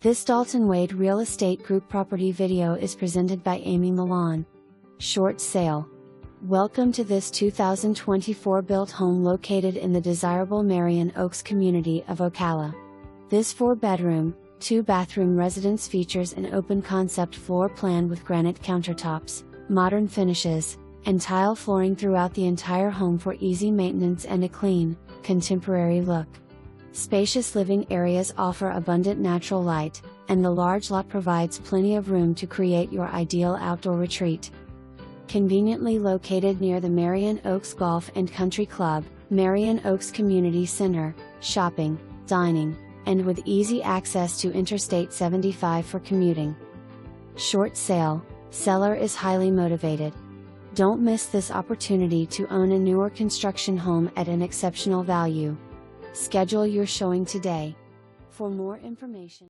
This Dalton Wade Real Estate Group property video is presented by Amy Milan. Short sale. Welcome to this 2024 built home located in the desirable Marion Oaks community of Ocala. This 4-bedroom, 2-bathroom residence features an open concept floor plan with granite countertops, modern finishes, and tile flooring throughout the entire home for easy maintenance and a clean, contemporary look. Spacious living areas offer abundant natural light, and the large lot provides plenty of room to create your ideal outdoor retreat. Conveniently located near the Marion Oaks Golf and Country Club, Marion Oaks Community Center, shopping, dining, and with easy access to Interstate 75 for commuting. Short sale. Seller is highly motivated. Don't miss this opportunity to own a newer construction home at an exceptional value. Schedule your showing today. For more information